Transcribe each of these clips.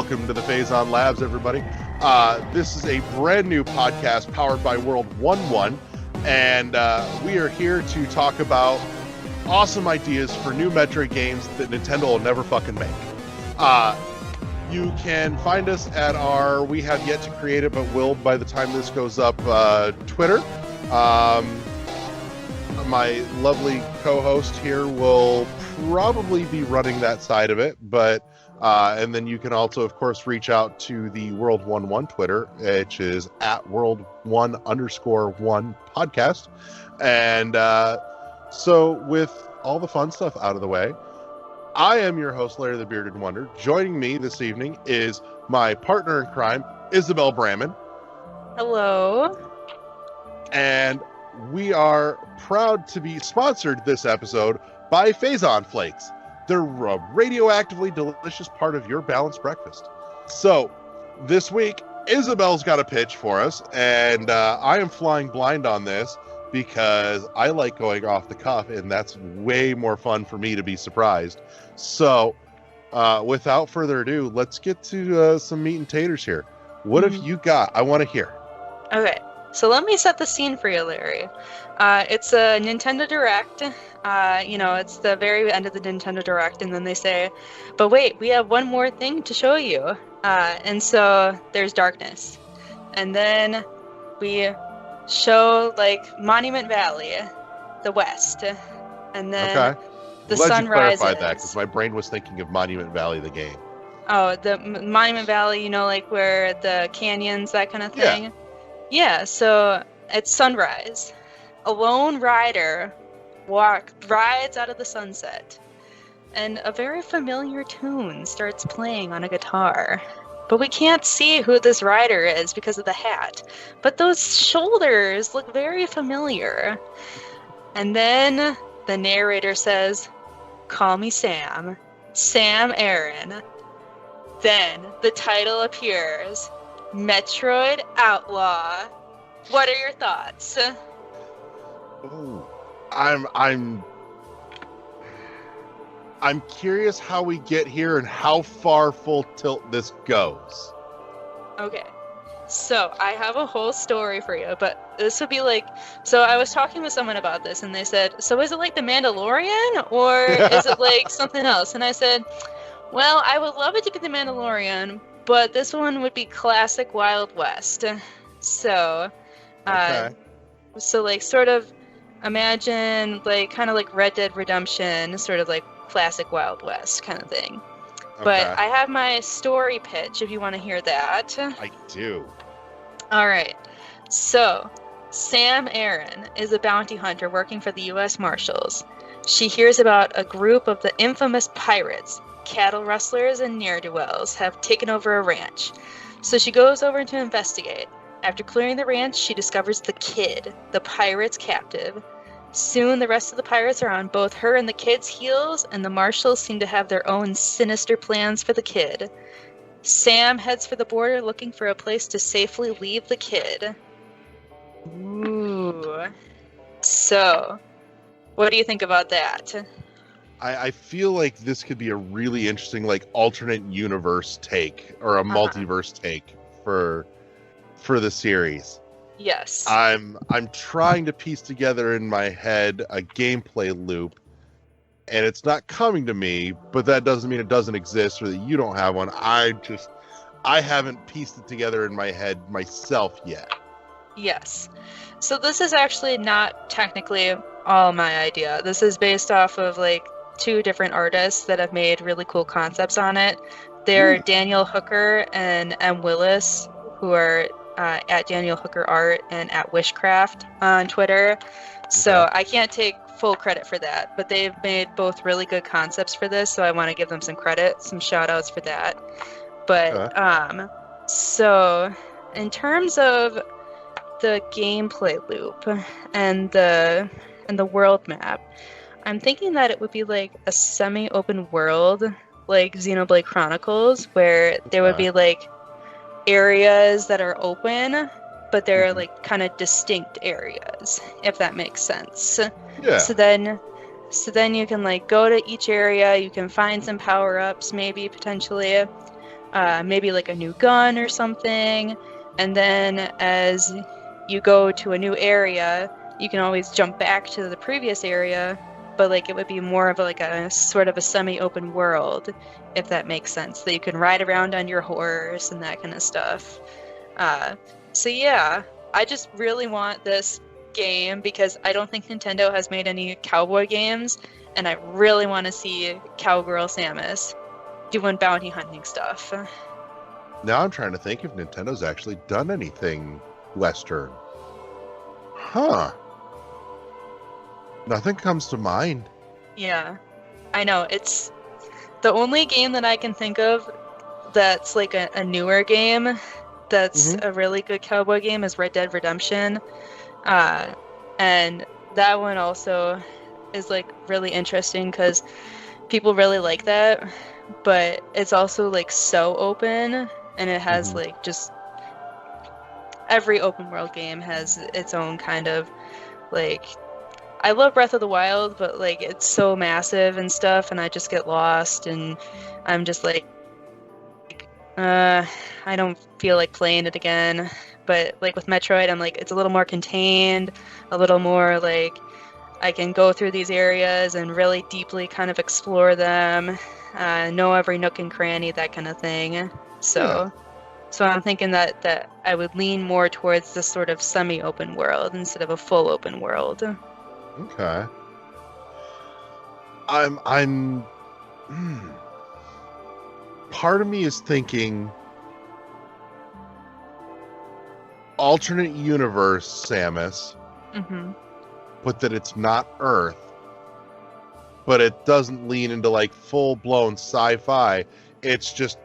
Welcome to the Phazon Labs, everybody. This is a brand new podcast powered by World 1-1, and we are here to talk about awesome ideas for new Metroid games that Nintendo will never fucking make. You can find us at our, we have yet to create it, but will by the time this goes up, Twitter. My lovely co-host here will probably be running that side of it, but and then you can also, of course, reach out to the World 1-1 Twitter, which is at World1_1 podcast. And so with all the fun stuff out of the way, I am your host, Larry the Bearded Wonder. Joining me this evening is my partner in crime, Isabel Bramman. Hello. And we are proud to be sponsored this episode by Phazon Flakes. They're a radioactively delicious part of your balanced breakfast. So, this week, Isabel's got a pitch for us, and I am flying blind on this because I like going off the cuff, and that's way more fun for me to be surprised. So, without further ado, let's get to some meat and taters here. What have you got? I want to hear. Okay, so let me set the scene for you, Larry. It's a Nintendo Direct. It's the very end of the Nintendo Direct, and then they say, but wait, we have one more thing to show you. And so there's darkness. And then we show, Monument Valley, the west. And then the sun rises. Glad you clarified that, because my brain was thinking of Monument Valley, the game. Oh, the Monument Valley, where the canyons, that kind of thing? Yeah, so it's sunrise. A lone rider rides out of the sunset, and a very familiar tune starts playing on a guitar. But we can't see who this rider is because of the hat. But those shoulders look very familiar. And then the narrator says, "Call me Sam. Sam Aaron." Then the title appears, Metroid Outlaw. What are your thoughts? Ooh. I'm curious how we get here and how far full tilt this goes. Okay, so I have a whole story for you, but this would be so I was talking with someone about this, and they said, so is it like The Mandalorian, or is it like something else? And I said, well, I would love it to be The Mandalorian, but this one would be classic Wild West. So, sort of imagine kind of like Red Dead Redemption, sort of like classic Wild West kind of thing. Okay. But I have my story pitch if you want to hear that. I do. All right. So, Sam Aaron is a bounty hunter working for the U.S. Marshals. She hears about a group of the infamous pirates, cattle rustlers, and ne'er-do-wells have taken over a ranch. So she goes over to investigate. After clearing the ranch, she discovers the kid, the pirate's captive. Soon, the rest of the pirates are on both her and the kid's heels, and the marshals seem to have their own sinister plans for the kid. Sam heads for the border looking for a place to safely leave the kid. Ooh. So, what do you think about that? I feel like this could be a really interesting, alternate universe take, or a multiverse take for the series. Yes. I'm trying to piece together in my head a gameplay loop, and it's not coming to me, but that doesn't mean it doesn't exist or that you don't have one. I haven't pieced it together in my head myself yet. Yes. So this is actually not technically all my idea. This is based off of two different artists that have made really cool concepts on it. They're Daniel Hooker and M. Willis, who are at Daniel Hooker Art and at Wishcraft on Twitter. So I can't take full credit for that, but they've made both really good concepts for this, so I want to give them some credit, some shout outs for that. But so in terms of the gameplay loop and the world map, I'm thinking that it would be like a semi-open world, like Xenoblade Chronicles, where there would be areas that are open, but they're kind of distinct areas, if that makes sense. Yeah. So then you can go to each area, you can find some power-ups maybe potentially, maybe like a new gun or something. And then as you go to a new area, you can always jump back to the previous area, but like it would be more of like a sort of a semi-open world, if that makes sense, that you can ride around on your horse and that kind of stuff. So yeah, I just really want this game because I don't think Nintendo has made any cowboy games, and I really want to see Cowgirl Samus doing bounty hunting stuff. Now I'm trying to think if Nintendo's actually done anything Western. Huh. Nothing comes to mind. Yeah, I know. It's the only game that I can think of that's like a newer game that's a really good cowboy game is Red Dead Redemption. And that one also is like really interesting because people really like that, but it's also like so open, and it has like just every open world game has its own kind of like, I love Breath of the Wild, but like it's so massive and stuff, and I just get lost, and I'm just like, I don't feel like playing it again. But like with Metroid, I'm like, it's a little more contained, a little more like I can go through these areas and really deeply kind of explore them, know every nook and cranny, that kind of thing. So I'm thinking that I would lean more towards this sort of semi-open world instead of a full open world. Okay. I'm part of me is thinking alternate universe Samus, but that it's not Earth, but it doesn't lean into like full-blown sci-fi. It's just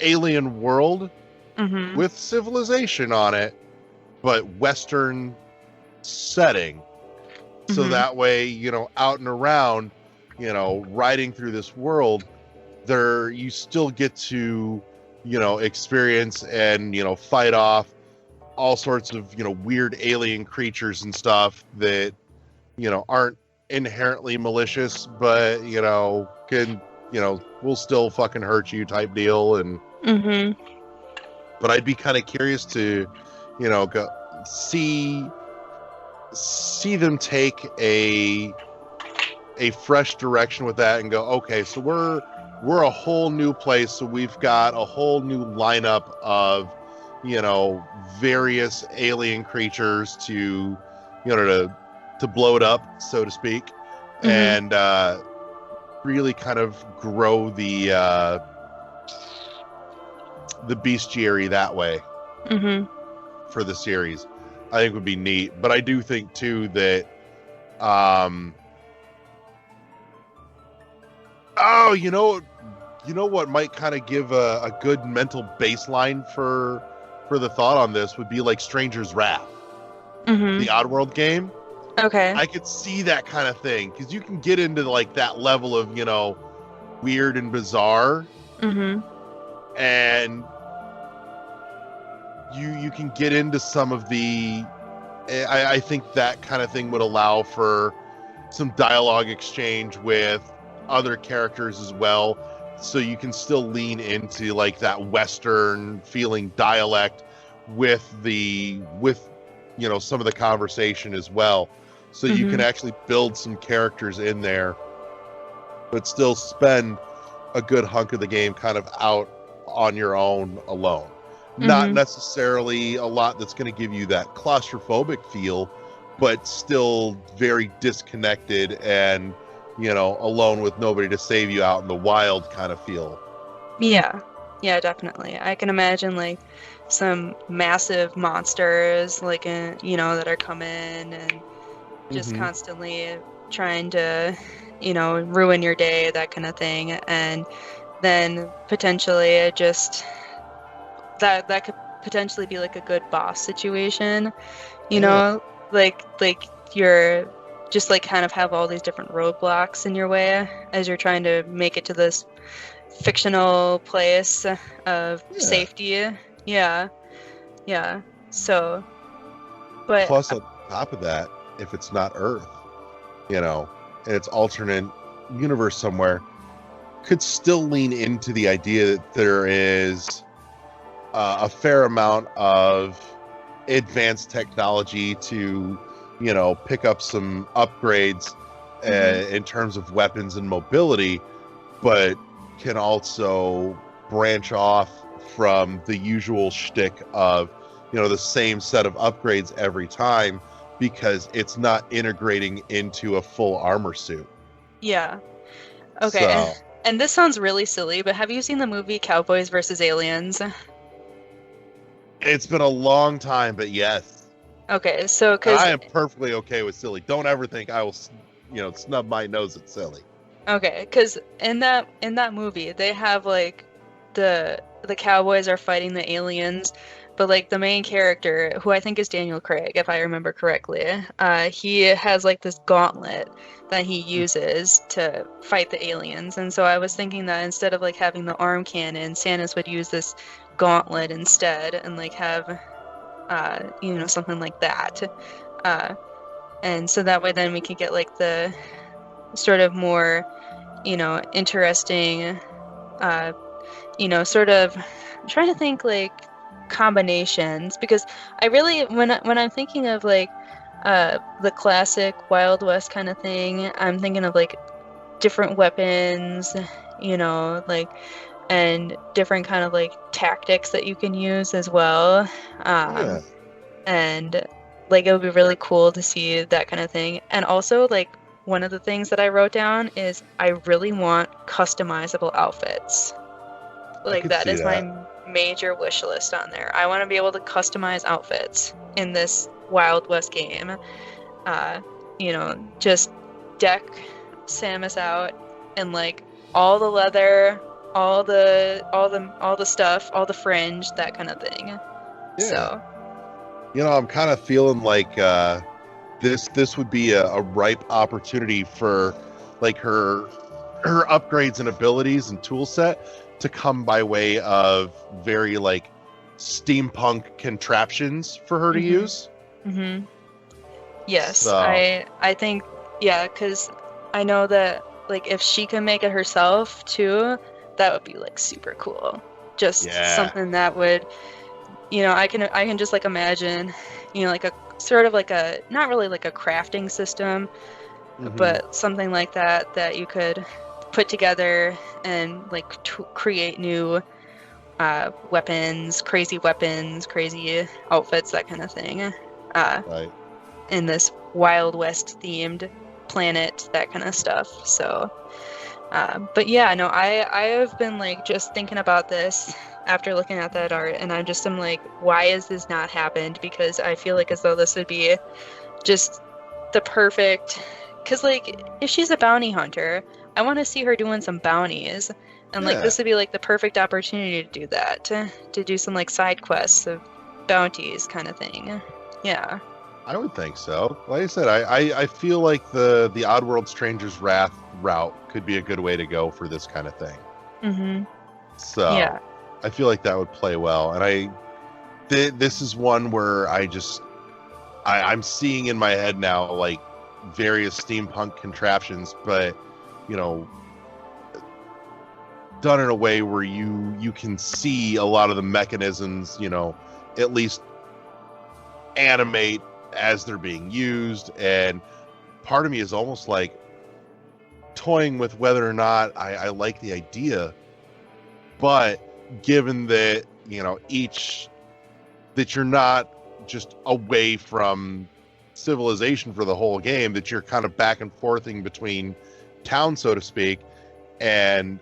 alien world with civilization on it, but Western setting. So that way, you know, out and around, you know, riding through this world, there you still get to, you know, experience and, you know, fight off all sorts of, you know, weird alien creatures and stuff that, you know, aren't inherently malicious, but, you know, can, you know, will still fucking hurt you type deal. And but I'd be kind of curious to, you know, go see them take a fresh direction with that and go, okay, so we're a whole new place, so we've got a whole new lineup of, you know, various alien creatures to, you know, to blow it up, so to speak, and really kind of grow the bestiary that way for the series. I think would be neat. But I do think too that you know what might kind of give a good mental baseline for the thought on this would be like Stranger's Wrath, the Oddworld game. Okay. I could see that kind of thing because you can get into like that level of, you know, weird and bizarre, and you can get into some of the. I think that kind of thing would allow for some dialogue exchange with other characters as well, so you can still lean into like that Western feeling dialect with you know, some of the conversation as well, so you can actually build some characters in there, but still spend a good hunk of the game kind of out on your own alone. Not necessarily a lot that's going to give you that claustrophobic feel, but still very disconnected and, you know, alone with nobody to save you out in the wild kind of feel. Yeah, definitely. I can imagine like some massive monsters, like, you know, that are coming and just constantly trying to, you know, ruin your day, that kind of thing. And then potentially just that could potentially be like a good boss situation, you know, like you're just like kind of have all these different roadblocks in your way as you're trying to make it to this fictional place of safety. Yeah. So, but plus on top of that, if it's not Earth, you know, and it's alternate universe somewhere, could still lean into the idea that there is a fair amount of advanced technology to, pick up some upgrades in terms of weapons and mobility, but can also branch off from the usual shtick of, the same set of upgrades every time, because it's not integrating into a full armor suit. Yeah. Okay. So, and this sounds really silly, but have you seen the movie Cowboys versus Aliens? it's been a long time, but yes. Okay, so And because I am perfectly okay with silly. Don't ever think I will, snub my nose at silly. okay, because in that movie they have like the cowboys are fighting the aliens, but like the main character, who I think is Daniel Craig, if I remember correctly, he has like this gauntlet that he uses to fight the aliens, and so I was thinking that instead of like having the arm cannon, Samus would use this gauntlet instead, and like have something like that, and so that way then we could get like the sort of more interesting sort of I'm trying to think like combinations, because I really when I'm thinking of like the classic Wild West kind of thing, I'm thinking of like different weapons, like, and different kind of like tactics that you can use as well. Yeah. And like it would be really cool to see that kind of thing. And also like one of the things that I wrote down is I really want customizable outfits. Like that is my major wish list on there. I want to be able to customize outfits in this Wild West game. Just deck Samus out in like all the leather, all the stuff, all the fringe, that kind of thing. Yeah. So, I'm kind of feeling like this would be a ripe opportunity for like her upgrades and abilities and tool set to come by way of very like steampunk contraptions for her to use. Mm-hmm. Yes, So. I think, yeah, because I know that like if she can make it herself too, that would be like super cool. Just something that would, I can just like imagine, like a sort of like a, not really like a crafting system, but something like that you could put together and like create new weapons, crazy outfits, that kind of thing. Right. In this Wild West themed planet, that kind of stuff. So, but yeah, no, I have been like just thinking about this after looking at that art, and I'm like, why has this not happened? Because I feel like as though this would be just the perfect, because like if she's a bounty hunter, I want to see her doing some bounties, and like this would be like the perfect opportunity to do that, to do some like side quests of bounties kind of thing. Yeah. I would think so. Like I said, I feel like the Oddworld Stranger's Wrath route could be a good way to go for this kind of thing. Mm-hmm. So yeah. I feel like that would play well. And this is one where I'm seeing in my head now like various steampunk contraptions, but done in a way where you can see a lot of the mechanisms, at least animate as they're being used. And part of me is almost like toying with whether or not I like the idea, but given that that you're not just away from civilization for the whole game, that you're kind of back and forthing between towns, so to speak, and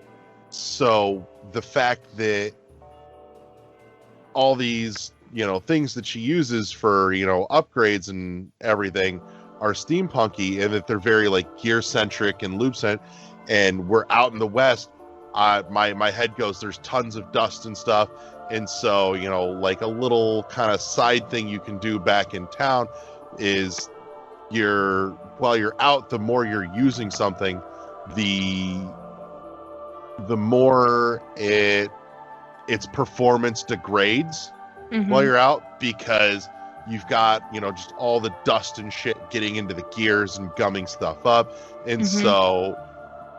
so the fact that all these things that she uses for upgrades and everything are steampunky, and that they're very like gear centric and loop centric, and we're out in the West, my head goes, there's tons of dust and stuff, and so like a little kind of side thing you can do back in town is while you're out, the more you're using something, the more its performance degrades while you're out, because you've got just all the dust and shit getting into the gears and gumming stuff up, and so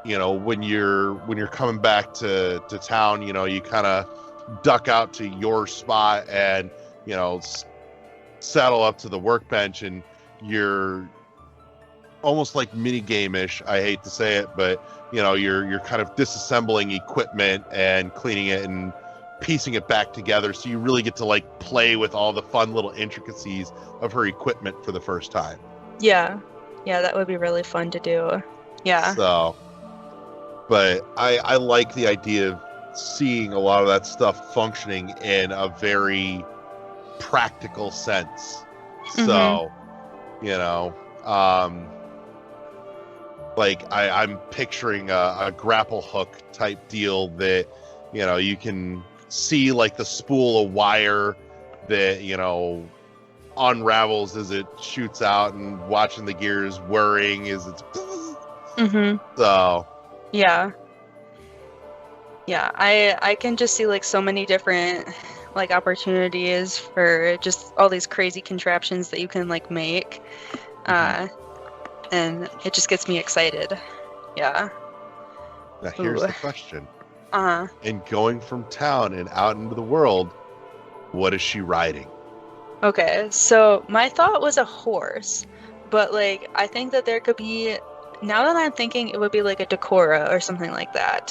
when you're coming back to town, you kind of duck out to your spot and saddle up to the workbench, and you're almost like mini game-ish. I hate to say it, but you're kind of disassembling equipment and cleaning it and piecing it back together, so you really get to like play with all the fun little intricacies of her equipment for the first time. Yeah, that would be really fun to do. Yeah. So, but I like the idea of seeing a lot of that stuff functioning in a very practical sense. So, like I'm picturing a grapple hook type deal that, you can see like the spool of wire that, unravels as it shoots out, and watching the gears whirring as it's so yeah, I can just see like so many different like opportunities for just all these crazy contraptions that you can like make, and it just gets me excited. Yeah. Now here's the question. Uh-huh. And going from town and out into the world, what is she riding? Okay, so my thought was a horse, but like I think that there could be, now that I'm thinking, it would be like a Decora or something like that.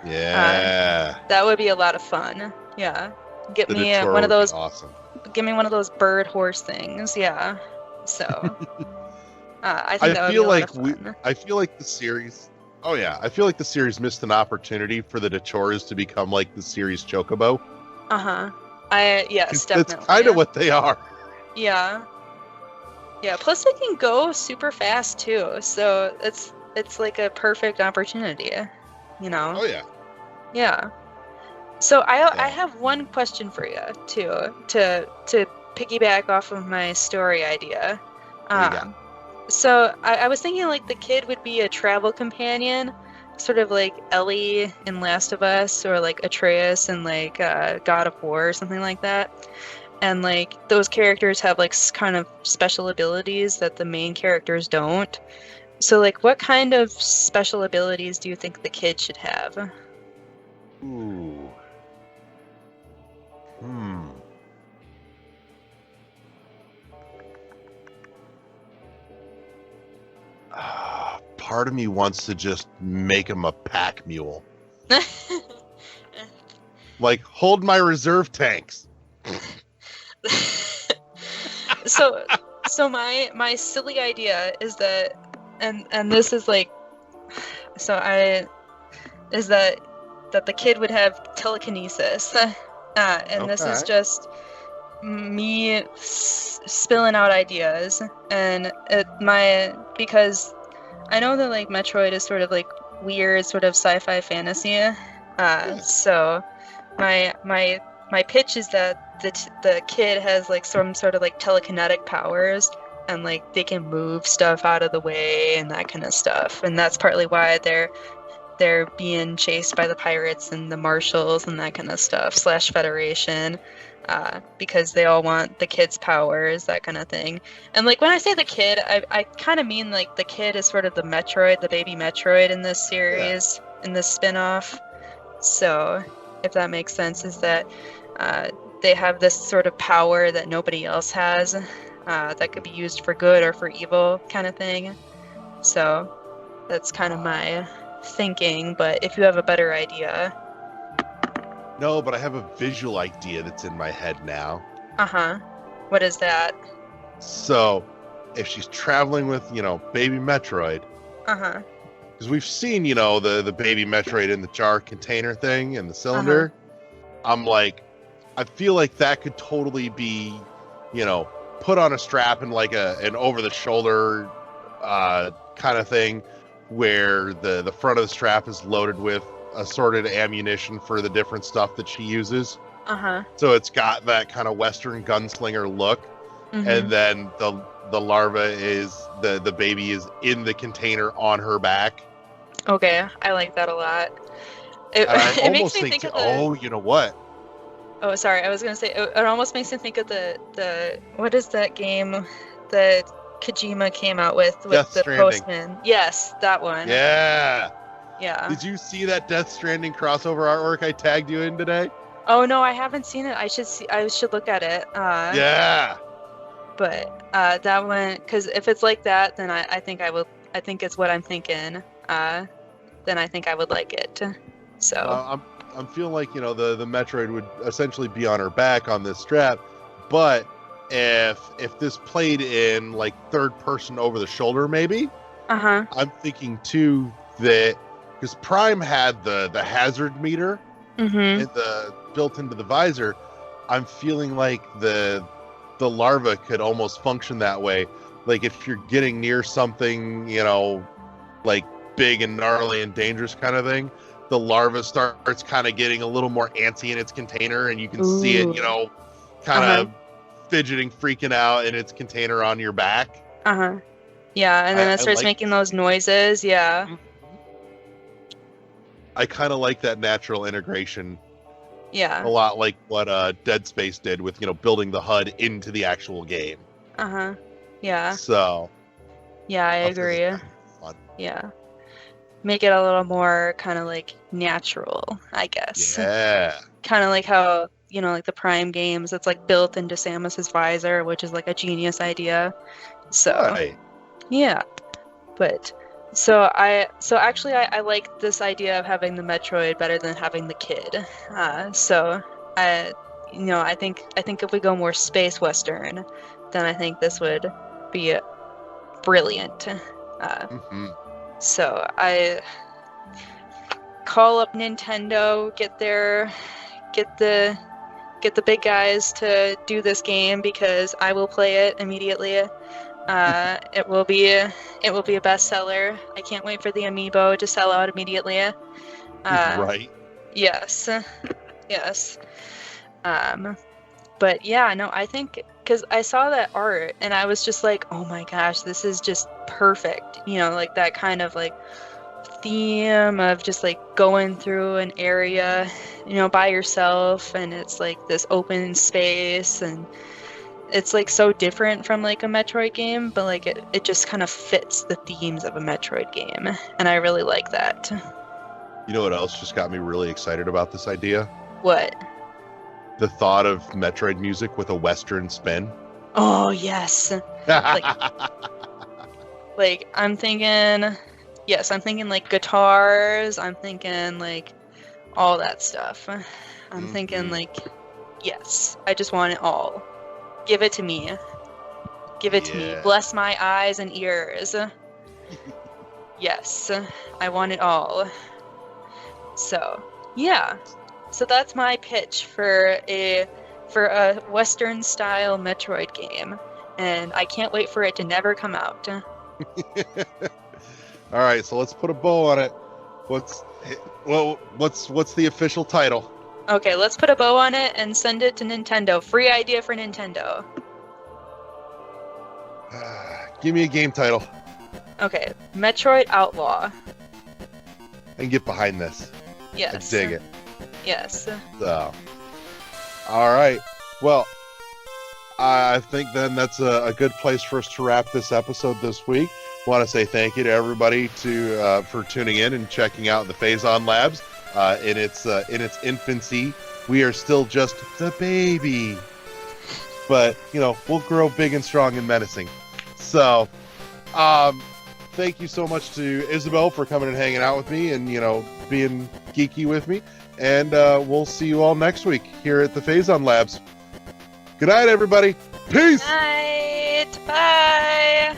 That would be a lot of fun. Yeah. Get The me Decora one of would be those awesome. Give me one of those bird horse things. Yeah. So I think that would be a lot of fun. I feel like the series I feel like the series missed an opportunity for the Dechoras to become like the series Chocobo. Yes, definitely. That's kind of what they are. Yeah. Plus, they can go super fast too, so it's like a perfect opportunity, Oh yeah. Yeah. So I have one question for you too, to piggyback off of my story idea. So I was thinking like the kid would be a travel companion, sort of like Ellie in Last of Us, or like Atreus in like God of War or something like that. And like those characters have like kind of special abilities that the main characters don't. So like what kind of special abilities do you think the kid should have? Ooh. Part of me wants to just make him a pack mule. Like, hold my reserve tanks. So my silly idea is that, and this is like, is that the kid would have telekinesis, and this is just me spilling out ideas, and because I know that like Metroid is sort of like weird, sort of sci-fi fantasy. So my pitch is that the kid has like some sort of like telekinetic powers, and like they can move stuff out of the way and that kind of stuff. And that's partly why they're being chased by the pirates and the marshals and that kind of stuff, / Federation. Because they all want the kid's powers, that kind of thing. And like when I say the kid, I kind of mean like the kid is sort of the Metroid, the baby Metroid in this series, in this spin-off. So if that makes sense, is that they have this sort of power that nobody else has, that could be used for good or for evil kind of thing. So that's kind of my thinking, but if you have a better idea. No, but I have a visual idea that's in my head now. What is that? So, if she's traveling with, baby Metroid. Because we've seen, the baby Metroid in the jar container thing and the cylinder. I'm like, I feel like that could totally be, put on a strap and like an over-the-shoulder kind of thing, where the front of the strap is loaded with assorted ammunition for the different stuff that she uses. So it's got that kind of Western gunslinger look. And then the larva is, the baby is in the container on her back. Okay, I like that a lot. It makes me think of oh, you know what? Oh, sorry, I was gonna say it almost makes me think of the what is that game that Kojima came out with Death the Stranding. Postman. Yes, that one. Yeah. Yeah. Did you see that Death Stranding crossover artwork I tagged you in today? Oh no, I haven't seen it. I should look at it. Yeah. But that one, because if it's like that, then I think I will. I think it's what I'm thinking. Then I think I would like it. So I'm feeling like, the Metroid would essentially be on her back on this strap, but if this played in like third person over the shoulder, maybe. I'm thinking too that because Prime had the hazard meter and the built into the visor, I'm feeling like the larva could almost function that way. Like if you're getting near something, like big and gnarly and dangerous kind of thing, the larva starts kind of getting a little more antsy in its container, and you can see it, kind of fidgeting, freaking out in its container on your back. Yeah, and then it starts making those noises. Yeah. I kind of like that natural integration. Yeah. A lot like what Dead Space did with, building the HUD into the actual game. Yeah. So. Yeah, I agree. Fun. Yeah. Make it a little more kind of like natural, I guess. Yeah. Kind of like how, like the Prime games, it's like built into Samus's visor, which is like a genius idea. So. Right. Yeah. But. So actually I like this idea of having the Metroid better than having the kid. I think if we go more space western, then I think this would be brilliant. So I call up Nintendo, get the big guys to do this game because I will play it immediately. It will be a bestseller. I can't wait for the amiibo to sell out immediately. Right. Yes. But yeah, no, I think because I saw that art and I was just like, oh my gosh, this is just perfect. Like that kind of like theme of just like going through an area, by yourself, and it's like this open space, and it's like so different from like a Metroid game, but like it just kind of fits the themes of a Metroid game, and I really like that. You know what else just got me really excited about this idea? What? The thought of Metroid music with a Western spin. Oh yes. Like I'm thinking like guitars, I'm thinking like all that stuff. I'm thinking like, yes, I just want it all. Give it to me. Give it to me. Bless my eyes and ears. Yes, I want it all. So, yeah. So that's my pitch for a Western style Metroid game, and I can't wait for it to never come out. All right, so let's put a bow on it. What's the official title? Okay, let's put a bow on it and send it to Nintendo. Free idea for Nintendo. Give me a game title. Okay, Metroid Outlaw. I can get behind this. Yes. I dig it. Yes. So, all right. Well, I think then that's a good place for us to wrap this episode this week. I want to say thank you to everybody for tuning in and checking out the Phazon Labs. In its infancy, we are still just the baby, but we'll grow big and strong and menacing. So, thank you so much to Isabel for coming and hanging out with me and being geeky with me. And we'll see you all next week here at the Phazon Labs. Good night, everybody. Peace. Good night. Bye.